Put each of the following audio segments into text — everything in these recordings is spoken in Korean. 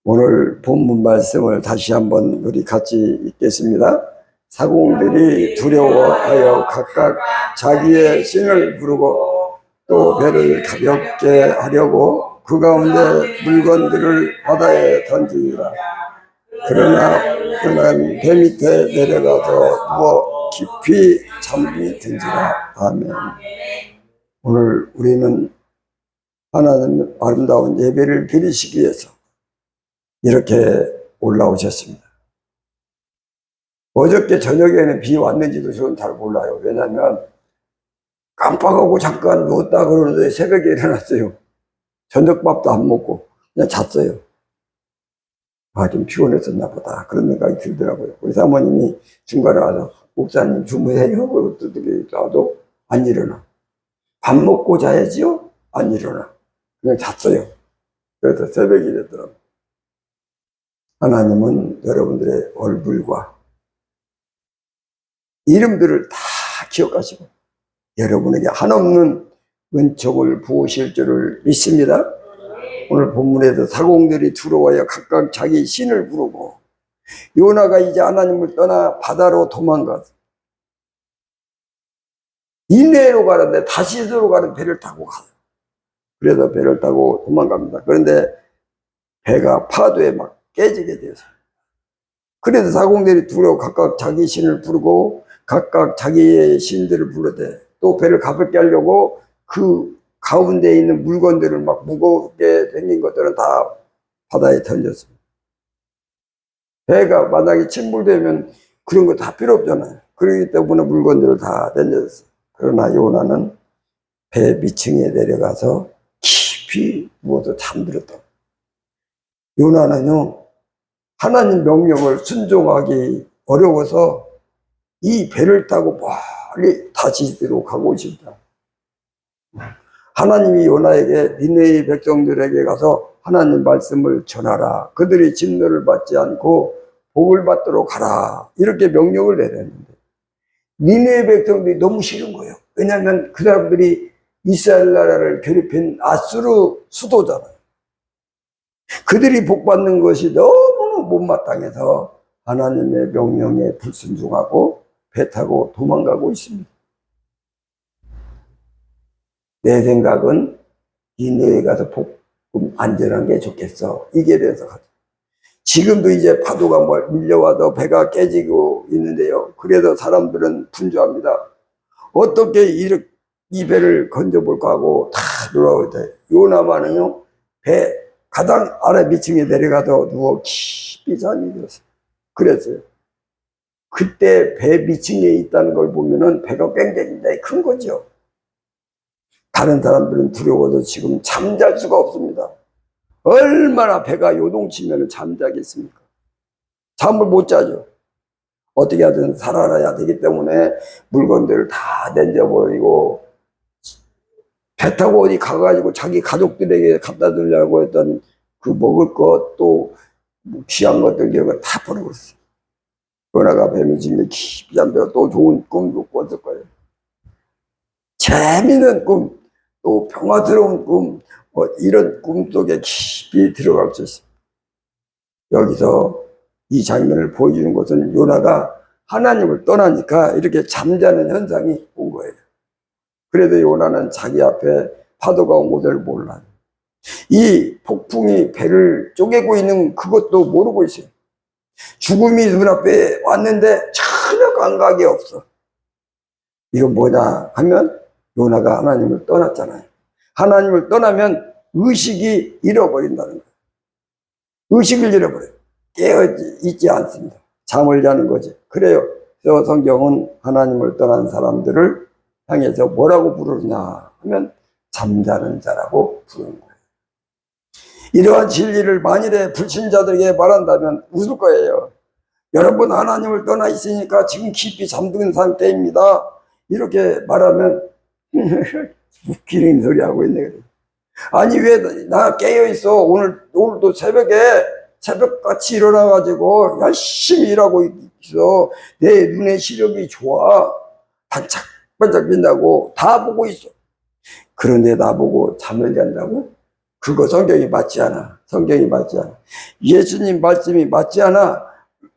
오늘 본문 말씀을 다시 한번 우리 같이 읽겠습니다. 사공들이 두려워하여 각각 자기의 신을 부르고 또 배를 가볍게 하려고 그 가운데 물건들을 바다에 던지니라. 그러나 그는 배 밑에 내려가서 누워 깊이 잠이 든지라. 아멘. 오늘 우리는 하나님 아름다운 예배를 드리시기 위해서 이렇게 올라오셨습니다. 어저께 저녁에는 비 왔는지도 저는 잘 몰라요. 왜냐하면 깜빡하고 잠깐 누웠다 그러는데 새벽에 일어났어요. 저녁밥도 안 먹고 그냥 잤어요. 좀 피곤했었나 보다 그런 생각이 들더라고요. 우리 사모님이 중간에 와서 목사님 주무세요 그러고 또 안 일어나. 밥 먹고 자야지요? 안 일어나. 그냥 잤어요. 그래서 새벽이 됐더라고요. 하나님은 여러분들의 얼굴과 이름들을 다 기억하시고 여러분에게 한없는 은총을 부으실 줄을 믿습니다. 오늘 본문에서 사공들이 두려워하여 각각 자기 신을 부르고 요나가 이제 하나님을 떠나 바다로 도망가서 니네로 가는데 다시스로 가는 배를 타고 가요. 그래서 배를 타고 도망갑니다. 그런데 배가 파도에 막 깨지게 돼서 그래서 사공들이 두려워 각각 자기 신을 부르고 각각 자기의 신들을 부르되 또 배를 가볍게 하려고 그 가운데 있는 물건들을 막 무겁게 생긴 것들은 다 바다에 던졌습니다. 배가 만약에 침몰되면 그런 거 다 필요 없잖아요. 그렇기 때문에 물건들을 다 던졌어요. 그러나 요나는 배 밑층에 내려가서 깊이 누워서 잠들었다. 요나는요, 하나님 명령을 순종하기 어려워서 이 배를 타고 멀리 다시스로 가고 싶다. 하나님이 요나에게 니네의 백성들에게 가서 하나님 말씀을 전하라. 그들이 진노를 받지 않고 복을 받도록 하라. 이렇게 명령을 내렸는데 니네의 백성들이 너무 싫은 거예요. 왜냐하면 그 사람들이 이스라엘 나라를 괴롭힌 아수르 수도잖아요. 그들이 복받는 것이 너무 못마땅해서 하나님의 명령에 불순종하고 배 타고 도망가고 있습니다. 내 생각은 니네에 가서 복음 안전한 게 좋겠어. 이게 돼서 가죠. 지금도 이제 파도가 밀려와도 배가 깨지고 있는데요. 그래도 사람들은 분주합니다. 어떻게 이 배를 건져볼까 하고 다 돌아올 때 요나만은요 배 가장 아래 밑층에 내려가서 누워 깊이 잠이 들었어요. 그랬어요. 그때 배 밑층에 있다는 걸 보면은 배가 굉장히 큰 거죠. 다른 사람들은 두려워도 지금 잠잘 수가 없습니다. 얼마나 배가 요동치면 잠자겠습니까? 잠을 못 자죠. 어떻게 하든 살아나야 되기 때문에 물건들을 다 던져버리고 배 타고 어디 가가지고 자기 가족들에게 갖다 드리려고 했던 그 먹을 것 또 귀한 것들 이런 거 다 버려버렸어요. 요나가 배 밑에 깊이 잠들어 또 좋은 꿈도 꿨을 거예요. 재미있는 꿈, 또 평화스러운 꿈, 이런 꿈 속에 깊이 들어갈 수 있어요. 여기서 이 장면을 보여주는 것은 요나가 하나님을 떠나니까 이렇게 잠자는 현상이 온 거예요. 그래도 요나는 자기 앞에 파도가 온 것을 몰라요. 이 폭풍이 배를 쪼개고 있는 그것도 모르고 있어요. 죽음이 눈앞에 왔는데 전혀 감각이 없어. 이건 뭐냐 하면 요나가 하나님을 떠났잖아요. 하나님을 떠나면 의식이 잃어버린다는 거예요. 의식을 잃어버려요. 깨어있지 않습니다. 잠을 자는 거지. 그래요. 그래서 성경은 하나님을 떠난 사람들을 향해서 뭐라고 부르느냐 하면 잠자는 자라고 부르는 거예요. 이러한 진리를 만일에 불신자들에게 말한다면 웃을 거예요. 여러분 하나님을 떠나 있으니까 지금 깊이 잠든 상태입니다. 이렇게 말하면 웃기는 소리 하고 있네. 아니 왜 나 깨어있어. 오늘도 새벽같이 일어나가지고 열심히 일하고 있어. 내 눈의 시력이 좋아. 반짝반짝 빛나고 다 보고 있어. 그런데 나보고 잠을 잔다고? 그거 성경이 맞지 않아. 성경이 맞지 않아. 예수님 말씀이 맞지 않아.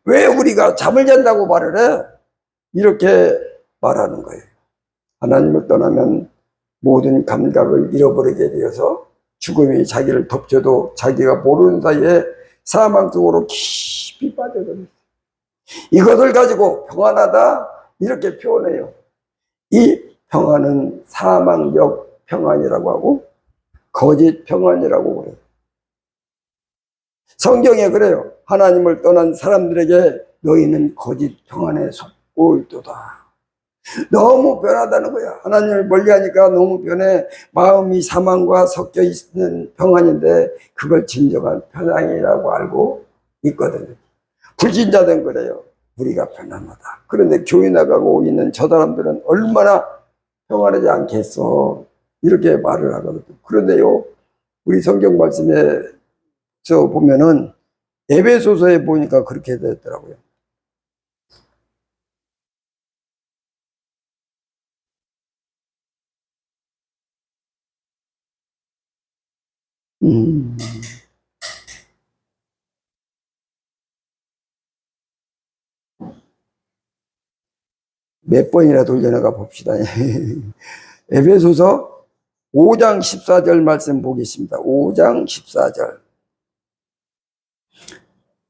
왜 우리가 잠을 잔다고 말을 해? 이렇게 말하는 거예요. 하나님을 떠나면 모든 감각을 잃어버리게 되어서 죽음이 자기를 덮쳐도 자기가 모르는 사이에 사망 속으로 깊이 빠져들어요. 이것을 가지고 평안하다 이렇게 표현해요. 이 평안은 사망적 평안이라고 하고 거짓 평안이라고 그래요. 성경에 그래요. 하나님을 떠난 사람들에게 너희는 거짓 평안에 속고 있도다. 너무 변하다는 거야. 하나님을 멀리하니까 너무 변해. 마음이 사망과 섞여 있는 평안인데 그걸 진정한 평안이라고 알고 있거든요. 불신자들은 그래요. 우리가 편안하다. 그런데 교회 나가고 있는 저 사람들은 얼마나 평안하지 않겠어. 이렇게 말을 하거든요. 그런데요, 우리 성경 말씀에서 보면은 에베소서에 보니까 그렇게 되더라고요. 몇 번이나 돌려나가 봅시다. 에베소서 5장 14절 말씀 보겠습니다. 5장 14절.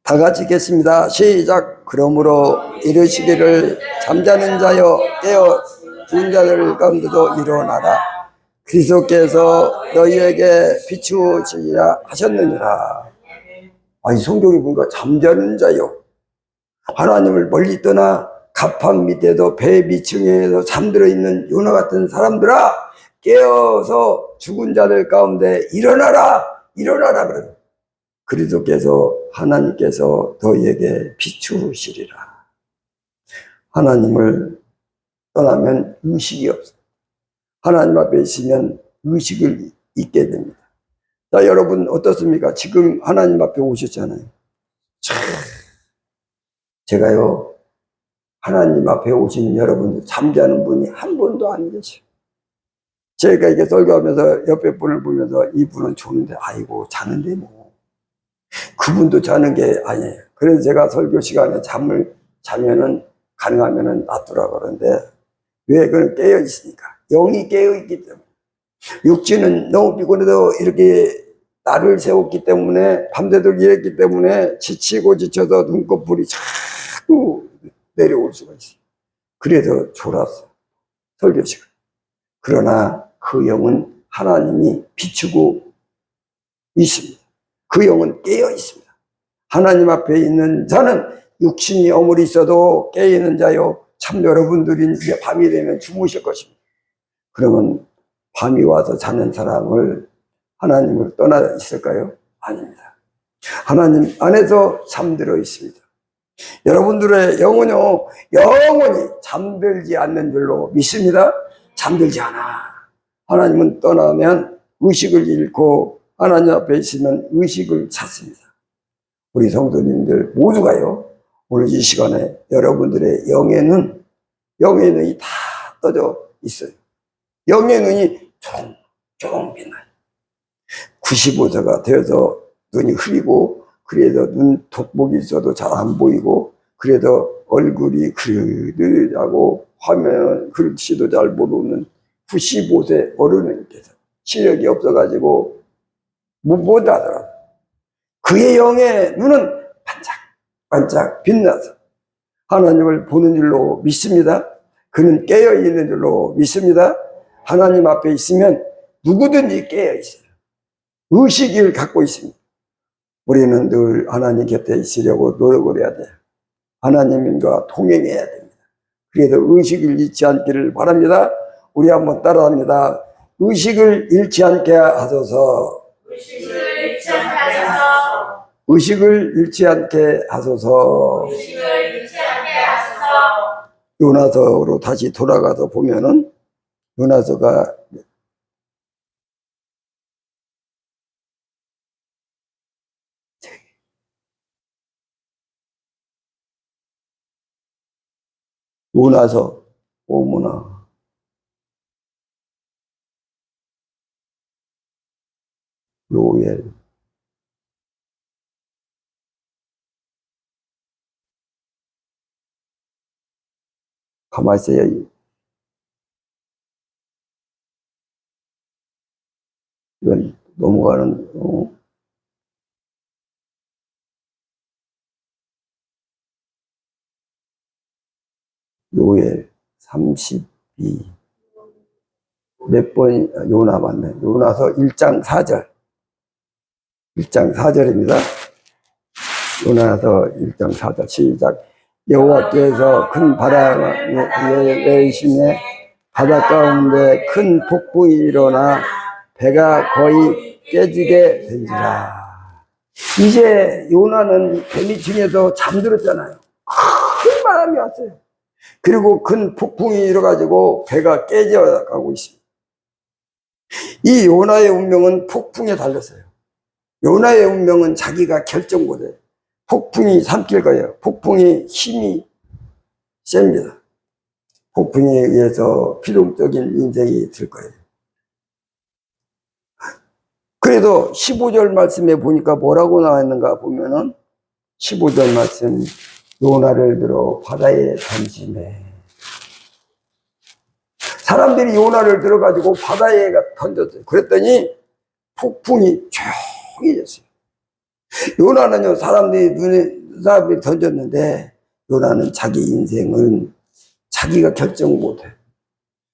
다 같이 읽겠습니다. 시작. 그러므로 이르시기를 잠자는 자여 깨어 죽은 자들 가운데도 일어나라. 그리스도께서 너희에게 비추시리라 하셨느니라. 아니 성경이 보니까 잠자는 자여, 하나님을 멀리 떠나 가판 밑에도 배 밑층에도 잠들어 있는 요나 같은 사람들아, 깨어서 죽은 자들 가운데 일어나라, 일어나라 그래요. 그리스도께서 하나님께서 너희에게 비추시리라. 하나님을 떠나면 의식이 없어요. 하나님 앞에 있으면 의식을 잊게 됩니다. 자, 여러분 어떻습니까? 지금 하나님 앞에 오셨잖아요. 제가요, 하나님 앞에 오신 여러분들 잠자는 분이 한 분도 안 계셔요. 제가 이렇게 설교하면서 옆에 분을 보면서 이분은 좋은데 아이고 자는데 뭐 그분도 자는 게 아니에요. 그래서 제가 설교 시간에 잠을 자면은 가능하면은 놔두라 그러는데 왜? 그는 깨어 있으니까. 영이 깨어 있기 때문에. 육체는 너무 피곤해도 이렇게 나를 세웠기 때문에 밤새도록 일했기 때문에 지치고 지쳐서 눈꺼풀이 자꾸 내려올 수가 있어요. 그래서 졸았어, 설교 시간. 그러나 그 영은 하나님이 비추고 있습니다. 그 영은 깨어 있습니다. 하나님 앞에 있는 자는 육신이 어물이 있어도 깨어있는 자요, 참 여러분들이 이제 밤이 되면 주무실 것입니다. 그러면 밤이 와서 자는 사람을 하나님을 떠나 있을까요? 아닙니다. 하나님 안에서 잠들어 있습니다. 여러분들의 영은요, 영원히 잠들지 않는 줄로 믿습니다. 잠들지 않아. 하나님은 떠나면 의식을 잃고 하나님 앞에 있으면 의식을 찾습니다. 우리 성도님들 모두가요, 오늘 이 시간에 여러분들의 영의 눈이 다 떠져 있어요. 영의 눈이 조금 빛나요. 95도가 되어서 눈이 흐리고, 그래도 눈 돋보기 있어도 잘 안 보이고, 그래도 얼굴이 그르르하고 화면 글씨도 잘 모르는 95세 어른께서 시력이 없어가지고 못 하더라고요. 그의 영의 눈은 반짝반짝 빛나서 하나님을 보는 줄로 믿습니다. 그는 깨어있는 줄로 믿습니다. 하나님 앞에 있으면 누구든지 깨어있어요. 의식을 갖고 있습니다. 우리는 늘 하나님 곁에 있으려고 노력을 해야 돼요. 하나님과 동행해야 됩니다. 그래서 의식을 잃지 않기를 바랍니다. 우리 한번 따라합니다. 의식을 잃지 않게 하소서. 의식을 잃지 않게 하소서. 의식을 잃지 않게 하소서. 의식을 잃지 않게 하소서. 요나서로 다시 돌아가서 보면은 요나서가 요나서 오문화 요엘. 가만히 있어요. 이건 넘어가는, 요엘 32. 몇 번, 요나 맞네. 요나서 1장 4절. 1장 4절입니다. 요나서 1장 4절 시작. 여호와께서 큰 바람에 내리심에 바다 가운데 큰 폭풍이 일어나 배가 거의 깨지게 된지라. 이제 요나는 배미층에서 잠들었잖아요. 큰 바람이 왔어요. 그리고 큰 폭풍이 일어가지고 배가 깨져가고 있습니다. 이 요나의 운명은 폭풍에 달렸어요. 요나의 운명은 자기가 결정보다 폭풍이 삼킬 거예요. 폭풍이 힘이 셉니다. 폭풍에 의해서 필용적인 인생이 될 거예요. 그래도 15절 말씀에 보니까 뭐라고 나와 있는가 보면은 15절 말씀, 요나를 들어 바다에 던지매. 사람들이 요나를 들어가지고 바다에 던졌어요. 그랬더니 폭풍이 조용해졌어요. 요나는요, 사람들이 던졌는데, 요나는 자기 인생은 자기가 결정 못해.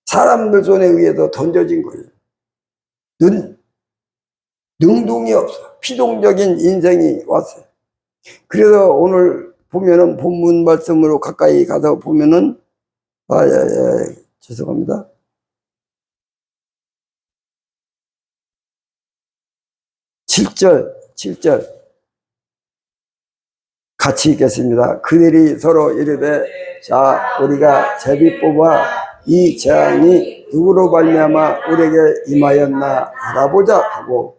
사람들 손에 의해서 던져진 거예요. 능동이 없어. 피동적인 인생이 왔어요. 그래서 오늘 보면은 본문 말씀으로 가까이 가서 보면은, 죄송합니다. 7절. 같이 읽겠습니다. 그들이 서로 이르되, 자, 우리가 제비 뽑아 이 재앙이 누구로 말미암아 우리에게 임하였나 알아보자 하고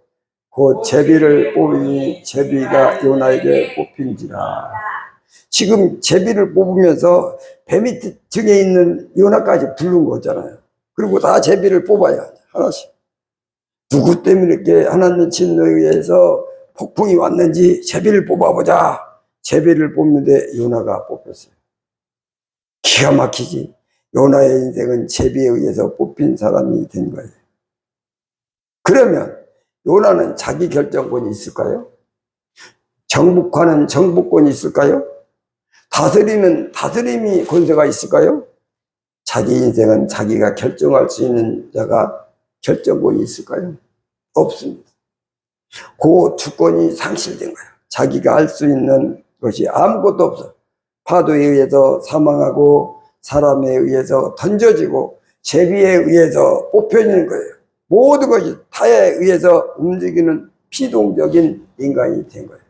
곧 제비를 뽑으니 제비가 요나에게 뽑힌지라. 지금 제비를 뽑으면서 배 밑층에 있는 요나까지 부른 거잖아요. 그리고 다 제비를 뽑아야 하나씩. 누구 때문에 이렇게 하나님의 진노에 의해서 폭풍이 왔는지 제비를 뽑아보자. 제비를 뽑는데 요나가 뽑혔어요. 기가 막히지. 요나의 인생은 제비에 의해서 뽑힌 사람이 된 거예요. 그러면 요나는 자기 결정권이 있을까요? 정복하는 정복권이 있을까요? 다스림이 권세가 있을까요? 자기 인생은 자기가 결정할 수 있는 자가 결정권이 있을까요? 없습니다. 그 주권이 상실된 거예요. 자기가 할 수 있는 것이 아무것도 없어. 파도에 의해서 사망하고 사람에 의해서 던져지고 제비에 의해서 뽑혀지는 거예요. 모든 것이 타에 의해서 움직이는 피동적인 인간이 된 거예요.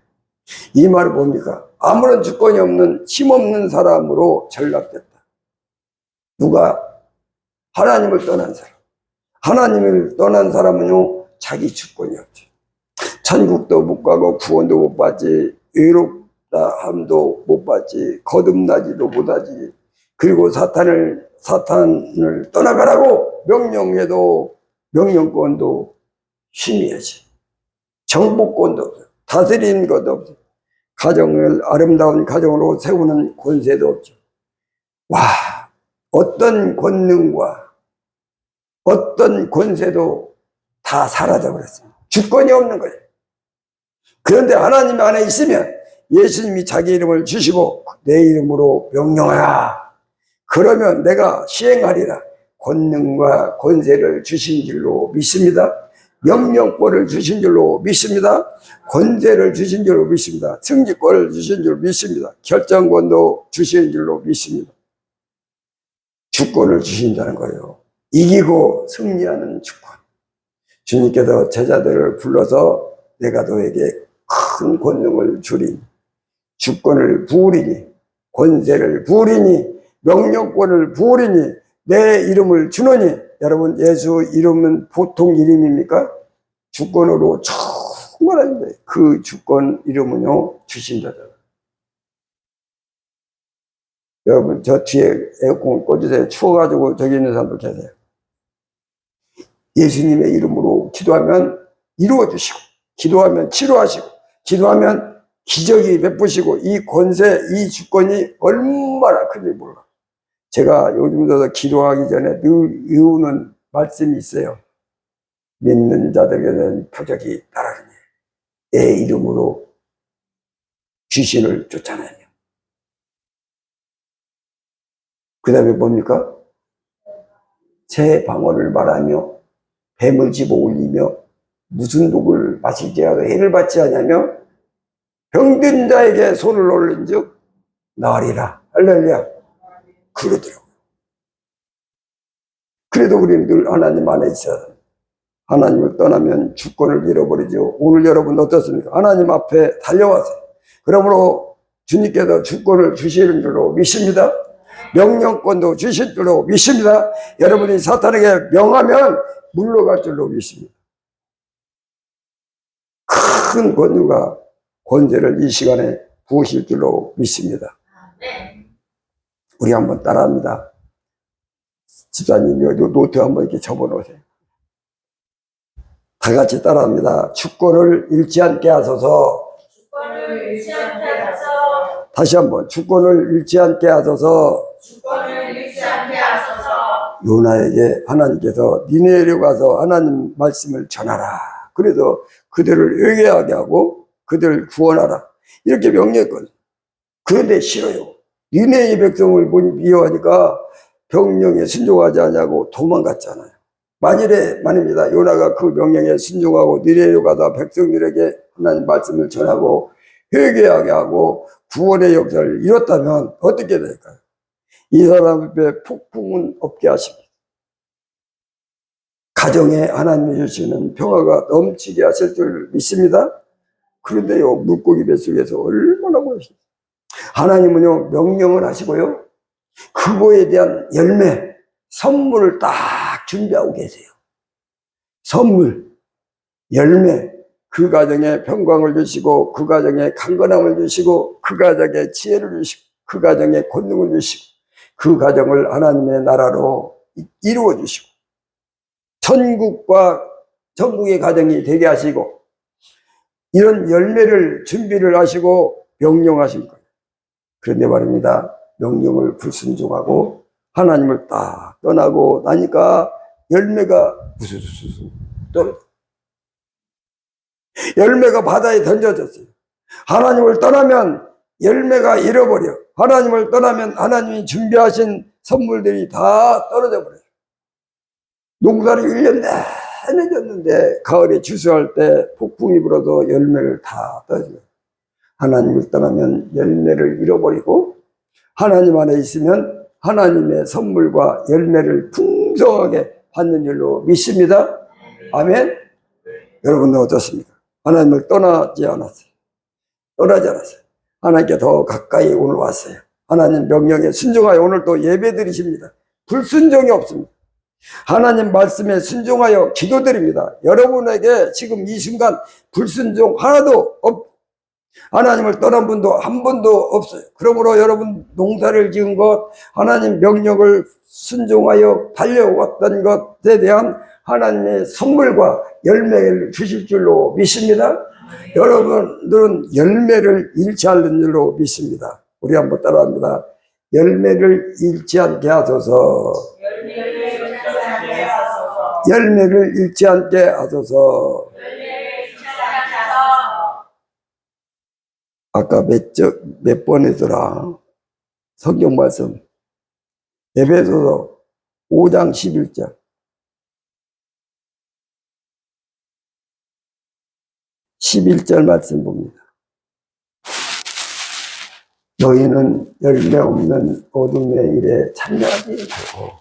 이 말을 뭡니까? 아무런 주권이 없는 힘없는 사람으로 전락됐다. 누가? 하나님을 떠난 사람. 하나님을 떠난 사람은요, 자기 주권이 없죠. 천국도 못 가고 구원도 못 받지, 의롭다 함도 못 받지, 거듭나지도 못하지. 그리고 사탄을 떠나가라고 명령해도 명령권도 희미하지. 정복권도 없어. 다스리는 것도 없어. 가정을 아름다운 가정으로 세우는 권세도 없죠. 와, 어떤 권능과 어떤 권세도 다 사라져버렸습니다. 주권이 없는 거예요. 그런데 하나님 안에 있으면 예수님이 자기 이름을 주시고 내 이름으로 명령하라. 그러면 내가 시행하리라. 권능과 권세를 주신 줄로 믿습니다. 명령권을 주신 줄로 믿습니다. 권세를 주신 줄로 믿습니다. 승리권을 주신 줄로 믿습니다. 결정권도 주신 줄로 믿습니다. 주권을 주신다는 거예요. 이기고 승리하는 주권. 주님께서 제자들을 불러서 내가 너에게 큰 권능을 주리니, 주권을 부으리니, 권세를 부으리니, 명령권을 부으리니, 내 이름을 주노니. 여러분, 예수 이름은 보통 이름입니까? 주권으로 충분한 거예요. 그 주권 이름은요, 주신다잖아요. 여러분, 저 뒤에 에어컨 꺼주세요. 추워가지고 저기 있는 사람도 계세요. 예수님의 이름으로 기도하면 이루어주시고, 기도하면 치료하시고, 기도하면 기적이 베푸시고, 이 권세, 이 주권이 얼마나 큰지 몰라. 제가 요즘도 기도하기 전에 늘 외우는 말씀이 있어요. 믿는 자들에게는 표적이 따르니 내 이름으로 귀신을 쫓아내며. 그 다음에 뭡니까? 새 방언을 말하며 뱀을 집어 올리며 무슨 독을 마시지 않아 해를 받지 않냐며 병든 자에게 손을 올린 즉 나으리라. 할렐루야. 그러더라고요. 그래도 우리는 늘 하나님 안에 있어야 합니다. 하나님을 떠나면 주권을 잃어버리죠. 오늘 여러분 어떻습니까? 하나님 앞에 달려와서 그러므로 주님께서 주권을 주시는 줄로 믿습니다. 명령권도 주실 줄로 믿습니다. 여러분이 사탄에게 명하면 물러갈 줄로 믿습니다. 큰 권유가 권세를 이 시간에 부으실 줄로 믿습니다. 우리 한번 따라합니다. 집사님 노트 한번 이렇게 접어놓으세요. 다 같이 따라합니다. 주권을 잃지 않게 하소서. 주권을 잃지 않게 하소서. 다시 한번 주권을 잃지 않게 하소서. 주권을 잃지 않게 하소서. 요나에게 하나님께서 니네로 가서 하나님 말씀을 전하라. 그래서 그들을 회개하게 하고 그들을 구원하라. 이렇게 명령했거든요. 그런데 싫어요. 니네의 백성을 미워하니까 병령에 순종하지 않냐고 도망갔잖아요. 만일에 말입니다. 요나가 그 명령에 순종하고 니네로 가서 백성들에게 하나님 말씀을 전하고 회개하게 하고 구원의 역사를 이뤘다면 어떻게 될까요? 이 사람 앞에 폭풍은 없게 하십니다. 가정에 하나님이 주시는 평화가 넘치게 하실 줄 믿습니다. 그런데요, 물고기 뱃속에서 얼마나 고맙습니다. 하나님은요, 명령을 하시고요, 그거에 대한 열매, 선물을 딱 준비하고 계세요. 선물, 열매, 그 가정에 평강을 주시고, 그 가정에 강건함을 주시고, 그 가정에 지혜를 주시고, 그 가정에 권능을 주시고, 그 가정을 하나님의 나라로 이루어 주시고, 천국과 천국의 가정이 되게 하시고, 이런 열매를 준비를 하시고 명령하신 거예요. 그런데 말입니다. 명령을 불순종하고 하나님을 딱 떠나고 나니까 열매가 우수수수 떨어져. 열매가 바다에 던져졌어요. 하나님을 떠나면 열매가 잃어버려. 하나님을 떠나면 하나님이 준비하신 선물들이 다 떨어져 버려요. 농사를 1년 내내 졌는데 가을에 추수할 때 폭풍이 불어도 열매를 다 떨어져요. 하나님을 떠나면 열매를 잃어버리고 하나님 안에 있으면 하나님의 선물과 열매를 풍성하게 받는 줄로 믿습니다. 아멘. 여러분은 어떻습니까? 하나님을 떠나지 않았어요. 떠나지 않았어요. 하나님께 더 가까이 오늘 왔어요. 하나님 명령에 순종하여 오늘 또 예배 드리십니다. 불순종이 없습니다. 하나님 말씀에 순종하여 기도드립니다. 여러분에게 지금 이 순간 불순종 하나도 없고 하나님을 떠난 분도 한 분도 없어요. 그러므로 여러분 농사를 지은 것, 하나님 명령을 순종하여 달려왔던 것에 대한 하나님의 선물과 열매를 주실 줄로 믿습니다. 여러분들은 열매를 잃지 않는 줄로 믿습니다. 우리 한번 따라합니다. 열매를 잃지 않게 하소서. 열매를 잃지 않게 하소서. 아까 몇 번이더라. 성경 말씀. 에베소서 5장 11절. 11절 말씀 봅니다. 너희는 열매 없는 어둠의 일에 참여하지 말고.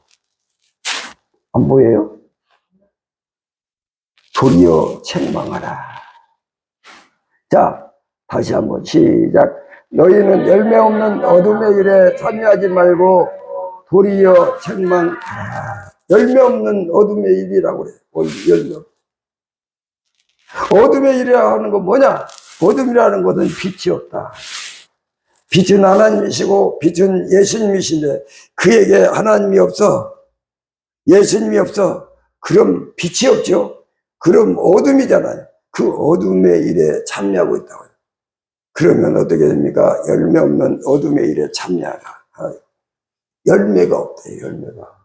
안 보여요? 도리어 책망하라. 자, 다시 한번 시작. 너희는 열매 없는 어둠의 일에 참여하지 말고 도리어 책망하라. 열매 없는 어둠의 일이라고 그래요. 열매. 어둠의 일이라 하는 건 뭐냐? 어둠이라는 것은 빛이 없다. 빛은 하나님이시고 빛은 예수님이신데 그에게 하나님이 없어. 예수님이 없어. 그럼 빛이 없죠. 그럼 어둠이잖아요. 그 어둠의 일에 참여하고 있다고요. 그러면 어떻게 됩니까? 열매 없는 어둠의 일에 참여하라. 열매가 없대요, 열매가.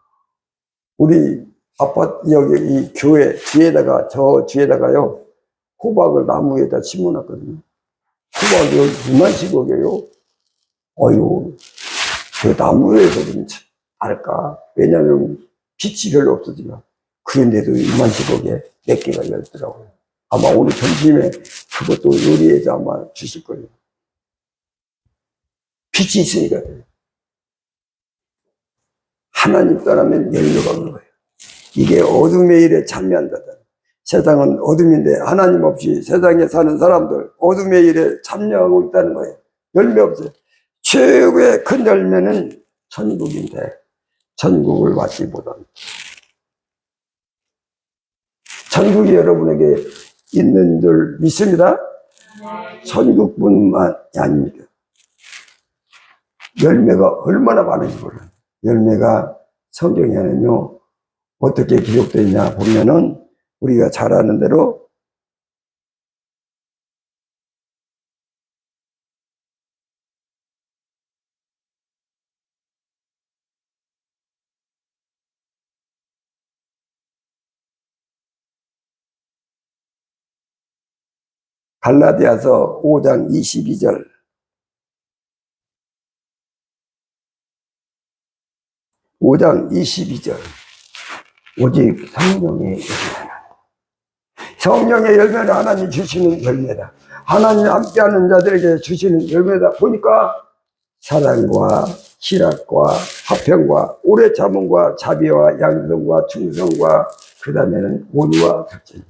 우리 아파트, 여기 이 교회 뒤에다가, 저 뒤에다가요, 호박을 나무에다 심어놨거든요. 호박이 여기 2만씩억이에요. 어휴, 그 나무에서 좀 알까? 왜냐면 빛이 별로 없어지가. 그런데도 2만씩억에 몇 개가 열더라고요. 아마 오늘 점심에 그것도 요리해서 아마 주실 거예요. 빛이 있으니까 돼요. 하나님 떠나면 열매가 없는 거예요. 이게 어둠의 일에 참여한다다. 세상은 어둠인데 하나님 없이 세상에 사는 사람들 어둠의 일에 참여하고 있다는 거예요. 열매 없어요. 최고의 큰 열매는 천국인데 천국을 받지 못합니다. 천국이 여러분에게 있는 줄 믿습니다. 천국뿐만이 아닙니다. 열매가 얼마나 많은지 몰라요. 열매가 성경에는요, 어떻게 기록되어 있냐 보면은, 우리가 잘 아는 대로, 갈라디아서 5장 22절, 5장 22절, 오직 성령의 열매라. 성령의 열매는 하나님 주시는 열매다. 하나님 함께하는 자들에게 주시는 열매다. 보니까 사랑과 희락과 화평과 오래 참음과 자비와 양성과 충성과 그 다음에는 온유와 격전.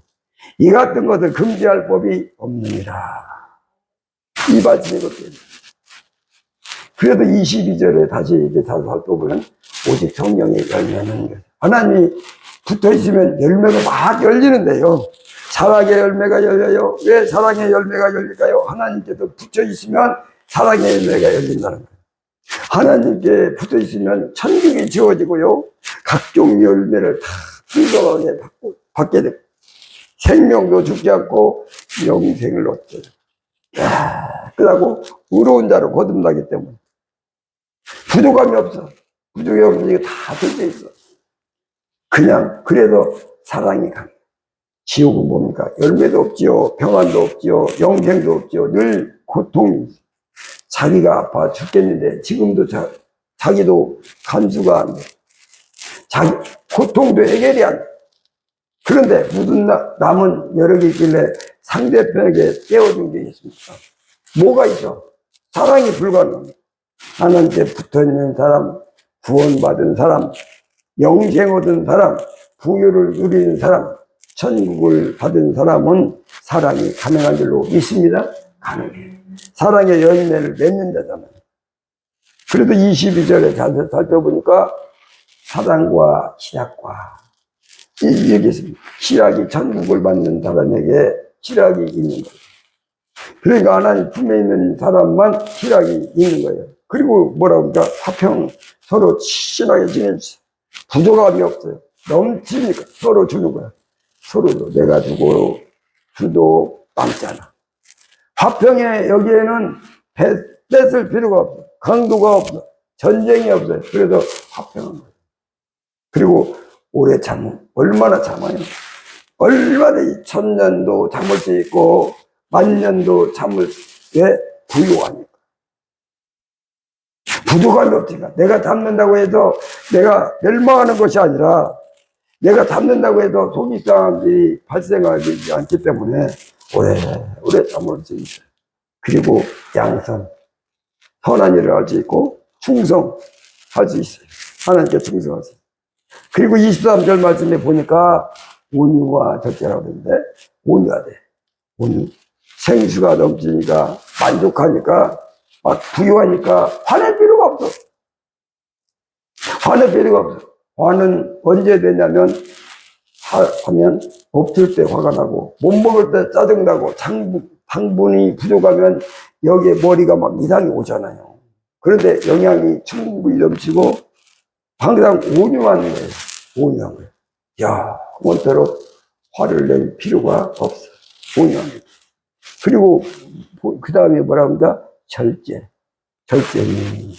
이 같은 것을 금지할 법이 없느니라. 이 말씀이거든요. 그래도 22절에 다시 이제 살펴보면 오직 성령의 열매는 하나님이 붙어 있으면 열매가 막 열리는데요. 사랑의 열매가 열려요. 왜 사랑의 열매가 열릴까요? 하나님께서 붙어 있으면 사랑의 열매가 열린다는 거예요. 하나님께 붙어 있으면 천국이 지어지고요. 각종 열매를 다 풍성하게 받게 되고 생명도 죽지 않고 영생을 얻게 돼요. 그러고 의로운 자로 거듭나기 때문에 부족함이 없어. 부족이 없으니까 다 들려 있어. 그냥 그래도 사랑이 강해. 지옥은 뭡니까? 열매도 없지요, 평안도 없지요, 영생도 없지요. 늘 고통이 있어. 자기가 아파 죽겠는데 지금도 자기도 간수가 안 돼. 자기 고통도 해결이 안 돼. 그런데 무슨 남은 여러 개 있길래 상대편에게 떼어준 게 있습니까? 뭐가 있어? 사랑이 불가능합니다. 하나님께 붙어있는 사람, 구원받은 사람, 영생 얻은 사람, 부유를 누리는 사람, 천국을 받은 사람은 사랑이 가능한 줄로 믿습니다. 가능해요. 사랑의 열매를 맺는 자잖아요. 그래도 22절에 잘 살펴보니까 사랑과 희락과 여기 있습니다. 희락이 천국을 받는 사람에게 희락이 있는 거예요. 그러니까 하나님 품에 있는 사람만 희락이 있는 거예요. 그리고 뭐라고 하니까 화평, 서로 친하게 지내주세요. 부족함이 없어요. 넘치니까 서로 주는 거야. 서로도 내가 주고 주도 남잖아. 화평에 여기에는 뺏을 필요가 없어. 강도가 없어. 전쟁이 없어요. 그래서 화평한 거예요. 그리고 오래 참음. 얼마나 참아요? 얼마나 1000년도 참을 수 있고 10,000년도 참을 왜 부유하니까. 부족함이 없으니까. 내가 참는다고 해서 내가 멸망하는 것이 아니라 내가 참는다고 해도 속이 상한 일이 발생하지 않기 때문에 오래 참을 수 있어요. 그리고 양선, 선한 일을 할 수 있고 충성할 수 있어요. 하나님께 충성할 수 있어요. 그리고 23절 말씀에 보니까 온유와 적절하고 있는데 온유하대. 온유. 생수가 넘치니까 만족하니까 막 부유하니까 화낼 필요가 없어. 화낼 필요가 없어. 화는 언제 되냐면 하면 없을 때 화가 나고 못 먹을 때 짜증나고 당분이 부족하면 여기에 머리가 막 이상이 오잖아요. 그런데 영양이 충분히 넘치고 항상 온유한 거예요. 온유한 거예요. 야, 원대로 화를 낼 필요가 없어. 본연이. 그리고 그 다음에 뭐라 합니까? 절제. 절제니.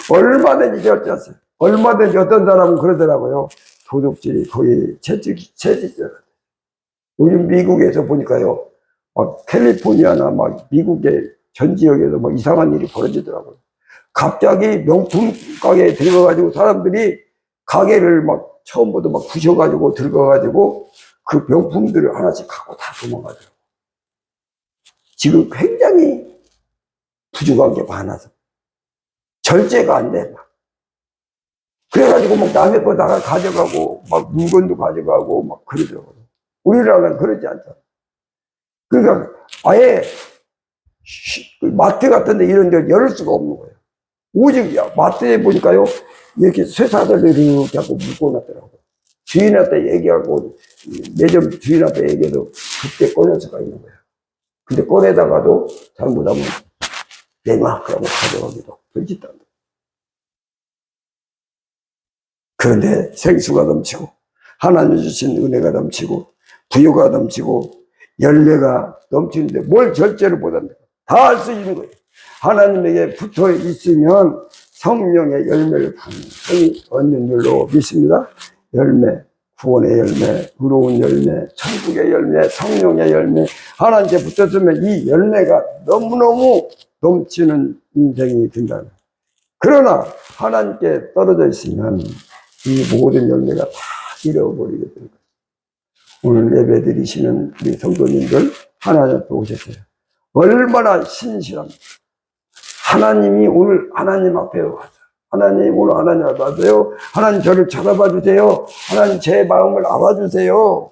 얼마든지 절제하세요. 얼마든지 어떤 사람은 그러더라고요. 도둑질이 거의 채찍질. 요즘 미국에서 보니까요, 막 캘리포니아나 막 미국의 전 지역에서 막 이상한 일이 벌어지더라고요. 갑자기 명품 가게에 들어가가지고 사람들이 가게를 막 처음부터 막 부셔가지고 들어가가지고 그 명품들을 하나씩 갖고 다 도망가더라고요. 지금 굉장히 부족한 게 많아서 절제가 안 돼. 막. 그래가지고 막 남의 거 다 가져가고 막 물건도 가져가고 막 그러더라고요. 우리나라는 그러지 않잖아. 그러니까 아예 마트 같은 데 이런 데 열을 수가 없는 거예요. 오직 마트에 보니까요, 이렇게 쇠사슬을 이렇게 하고 묶어놨더라고요. 주인한테 얘기하고, 매점 주인한테 얘기해도 그때 꺼낼 수가 있는 거예요. 근데 꺼내다가도 잘못하면 내막하고 가져가기도 그렇지도 않아요. 그런데 생수가 넘치고, 하나님 주신 은혜가 넘치고, 부유가 넘치고, 열매가 넘치는데 뭘 절제를 못한다. 다 할 수 있는 거예요. 하나님에게 붙어 있으면 성령의 열매를 반드시 얻는 줄로 믿습니다. 열매, 구원의 열매, 의로운 열매, 천국의 열매, 성령의 열매. 하나님께 붙었으면 이 열매가 너무너무 넘치는 인생이 된다. 그러나 하나님께 떨어져 있으면 이 모든 열매가 다 잃어버리게 되는 거예요. 오늘 예배 드리시는 우리 성도님들 하나님 앞에 오셨어요. 얼마나 신실합니까? 하나님이 오늘 하나님 앞에 와서 하나님 오늘 하나님 앞에 와서요. 하나님 저를 쳐다봐 주세요. 하나님 제 마음을 알아주세요.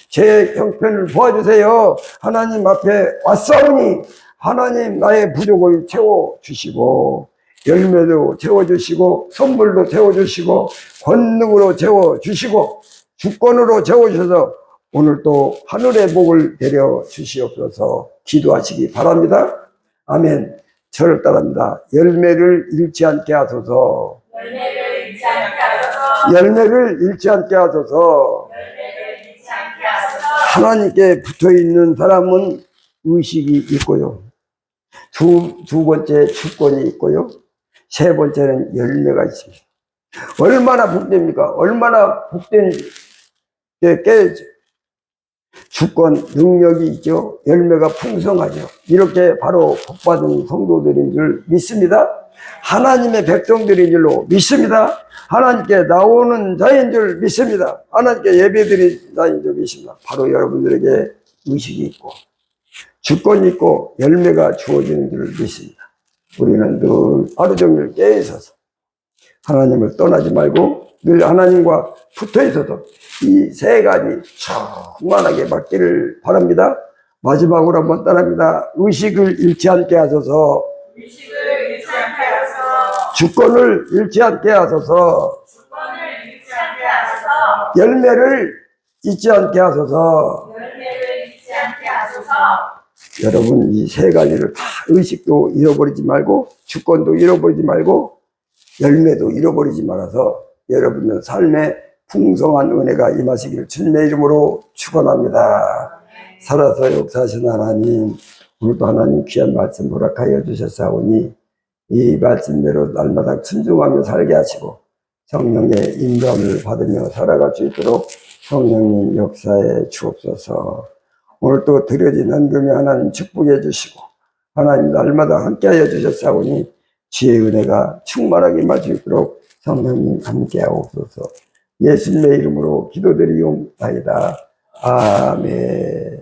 제 형편을 도와주세요. 하나님 앞에 왔사오니 하나님 나의 부족을 채워주시고 열매도 채워주시고 선물도 채워주시고 권능으로 채워주시고 주권으로 채워주셔서 오늘 또 하늘의 복을 내려 주시옵소서. 기도하시기 바랍니다. 아멘. 저를 따릅니다. 열매를 잃지 않게 하소서. 열매를 잃지 않게 하소서. 열매를 잃지 않게 하소서. 열매를 잃지 않게 하소서. 하나님께 붙어 있는 사람은 의식이 있고요. 두 번째 주권이 있고요. 세 번째는 열매가 있습니다. 얼마나 복됩니까? 얼마나 복된 게 주권, 능력이 있죠. 열매가 풍성하죠. 이렇게 바로 복받은 성도들인 줄 믿습니다. 하나님의 백성들인 줄로 믿습니다. 하나님께 나오는 자인 줄 믿습니다. 하나님께 예배드린 자인 줄 믿습니다. 바로 여러분들에게 의식이 있고 주권이 있고 열매가 주어지는 줄 믿습니다. 우리는 늘 하루 종일 깨어 있어서 하나님을 떠나지 말고 늘 하나님과 붙어 있어서 이 세 가지 충만하게 받기를 바랍니다. 마지막으로 한번 따라합니다. 의식을 잃지 않게 하소서. 의식을 잃지 않게 하소서. 주권을 잃지 않게 하소서. 주권을 잃지 않게 하소서. 열매를 잊지 않게 하소서. 열매를 잃지 않게 하소서. 여러분 이 세 가지를 다 의식도 잃어버리지 말고 주권도 잃어버리지 말고 열매도 잃어버리지 말아서 여러분의 삶에 풍성한 은혜가 임하시기를 주님의 이름으로 축원합니다. 살아서 역사하신 하나님, 오늘도 하나님 귀한 말씀 허락하여 주셨사오니 이 말씀대로 날마다 순종하며 살게 하시고 성령의 인도함을 받으며 살아갈 수 있도록 성령님 역사해 주옵소서. 오늘 또 드려진 헌금에 하나님 축복해 주시고 하나님 날마다 함께하여 주셨사오니 지혜의 은혜가 충만하게 임할 수 있도록 성령님 함께하옵소서. 예수님의 이름으로 기도드리옵나이다. 아멘.